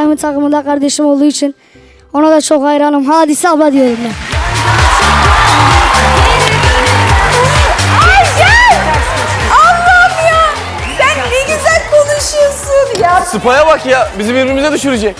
İbrahim'in takımında kardeşim olduğu için ona da çok hayranım. Hadise abla diyorum ben. Ayşen! Allah'ım ya! Sen ne güzel konuşuyorsun ya. Spa'ya bak ya, bizi birbirimize düşürecek.